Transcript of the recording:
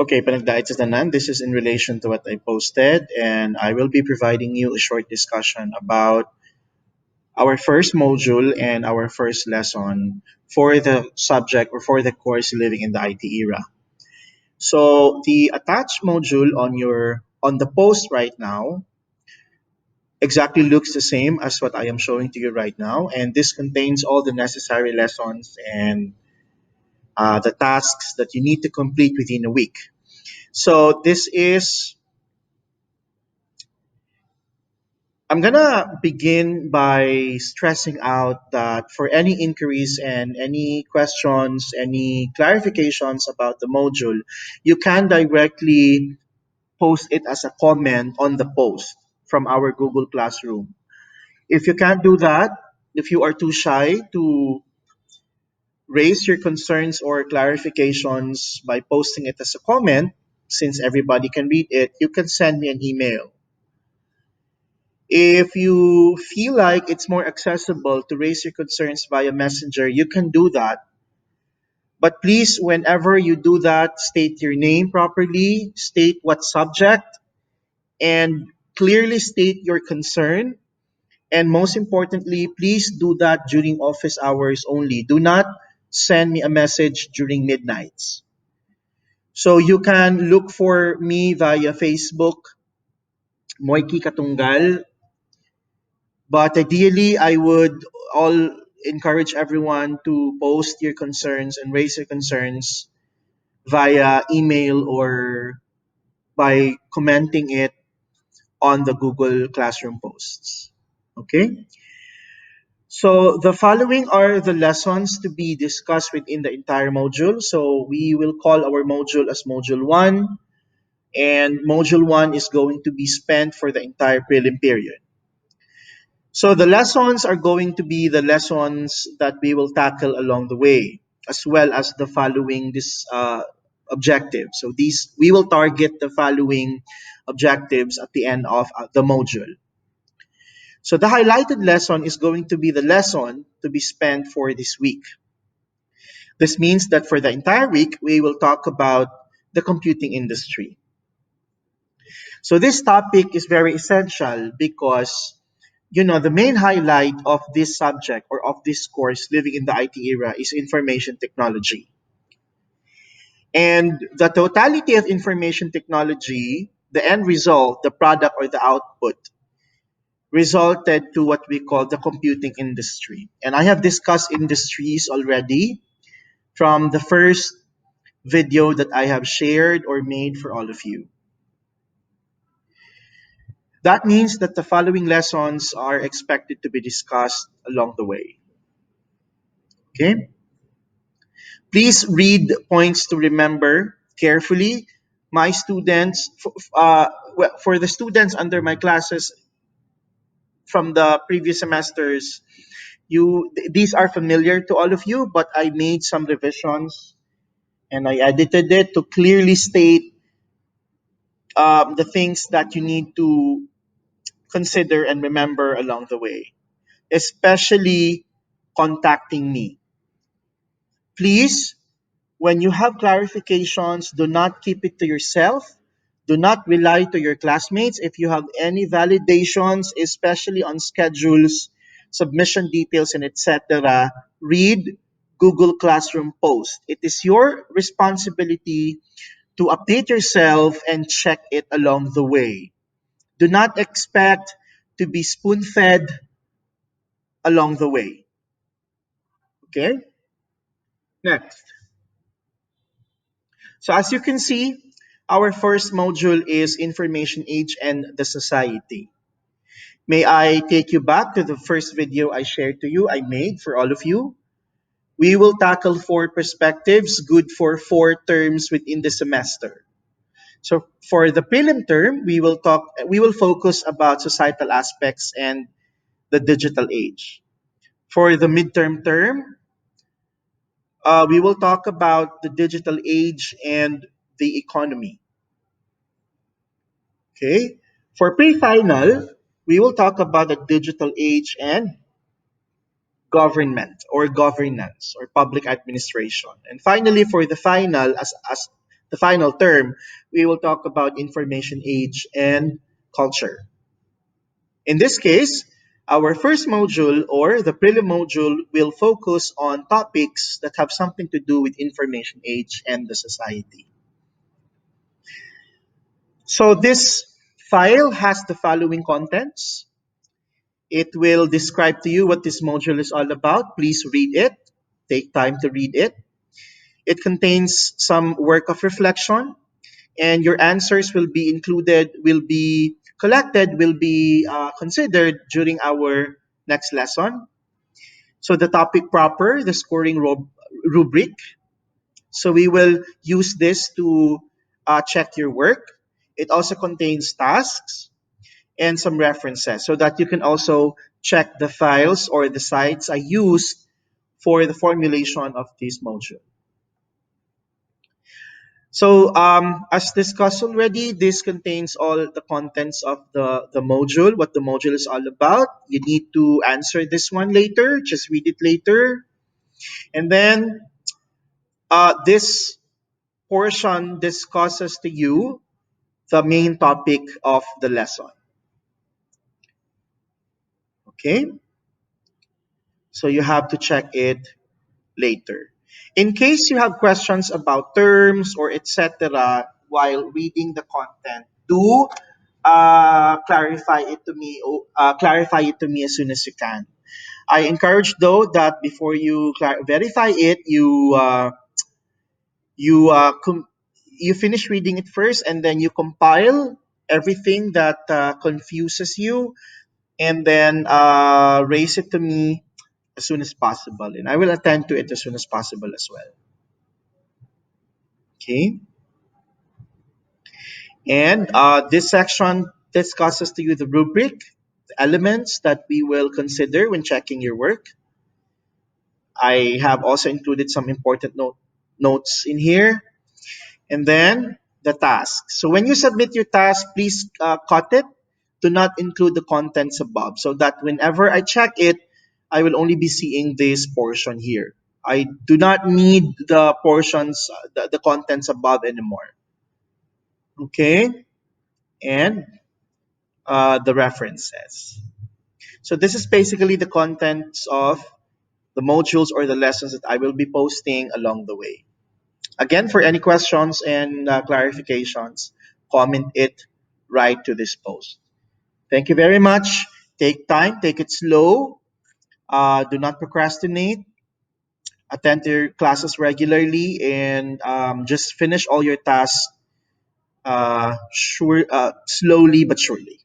Okay, panagdait sa tanan. This is in relation to what I posted, and I will be providing you a short discussion about our first module and our first lesson for the subject or for the course living in the IT era. So the attached module on the post right now exactly looks the same as what I am showing to you right now, and this contains all the necessary lessons and the tasks that you need to complete within a week. So this is I'm gonna begin by stressing out that for any inquiries and any questions, any clarifications about the module, you can directly post it as a comment on the post from our Google Classroom. If you can't do that, if you are too shy to raise your concerns or clarifications by posting it as a comment, since everybody can read it, you can send me an email. If you feel like it's more accessible to raise your concerns via Messenger, you can do that. But please, whenever you do that, state your name properly, state what subject, and clearly state your concern. And most importantly, please do that during office hours only. Do not send me a message during midnights. So you can look for me via Facebook, Moiki Katunggal. But ideally, I would all encourage everyone to post your concerns and raise your concerns via email or by commenting it on the Google Classroom posts. Okay? So the following are the lessons to be discussed within the entire module. So we will call our module as Module 1, and Module 1 is going to be spent for the entire prelim period. So the lessons are going to be the lessons that we will tackle along the way, as well as the following this objectives. So these we will target the following objectives at the end of the module. So the highlighted lesson is going to be the lesson to be spent for this week. This means that for the entire week, we will talk about the computing industry. So this topic is very essential because the main highlight of this subject or of this course living in the IT era is information technology. And the totality of information technology, the end result, the product or the output, resulted to what we call the computing industry. And I have discussed industries already from the first video that I have shared or made for all of you. That means that the following lessons are expected to be discussed along the way. Okay? Please read points to remember carefully. My students, for the students under my classes from the previous semesters, these are familiar to all of you, but I made some revisions and I edited it to clearly state the things that you need to consider and remember along the way, especially contacting me. Please, when you have clarifications, do not keep it to yourself. Do not rely to your classmates. If you have any validations, especially on schedules, submission details, and etc., read Google Classroom post. It is your responsibility to update yourself and check it along the way. Do not expect to be spoon fed along the way. Okay? Next. So as you can see, our first module is Information Age and the Society. May I take you back to the first video I shared to you, I made for all of you? We will tackle 4 perspectives, good for 4 terms within the semester. So for the prelim term, we will focus about societal aspects and the digital age. For the midterm term, we will talk about the digital age and the economy. Okay. For pre-final, we will talk about the digital age and government or governance or public administration. And finally, for the final, as the final term, we will talk about information age and culture. In this case, our first module or the prelim module will focus on topics that have something to do with information age and the society. So this file has the following contents. It will describe to you what this module is all about. Please read it. Take time to read it. It contains some work of reflection, and your answers will be included, will be collected, will be considered during our next lesson. So the topic proper, the scoring rubric. So we will use this to check your work. It also contains tasks and some references so that you can also check the files or the sites I used for the formulation of this module. So, as discussed already, this contains all the contents of the module, what the module is all about. You need to answer this one later, just read it later. And then this portion discusses to you the main topic of the lesson. Okay? So you have to check it later. In case you have questions about terms or etc. while reading the content, do clarify it to me as soon as you can. I encourage though that before you verify it, you you finish reading it first and then you compile everything that confuses you and then raise it to me as soon as possible, and I will attend to it as soon as possible as well. Okay. And this section discusses to you the rubric, the elements that we will consider when checking your work. I have also included some important notes in here. And then the task. So when you submit your task, please cut it. Do not include the contents above so that whenever I check it, I will only be seeing this portion here. I do not need the portions, the contents above anymore. Okay? And the references. So this is basically the contents of the modules or the lessons that I will be posting along the way. Again, for any questions and clarifications, comment it right to this post. Thank you very much. Take time, take it slow. Do not procrastinate. Attend to your classes regularly and just finish all your tasks slowly but surely.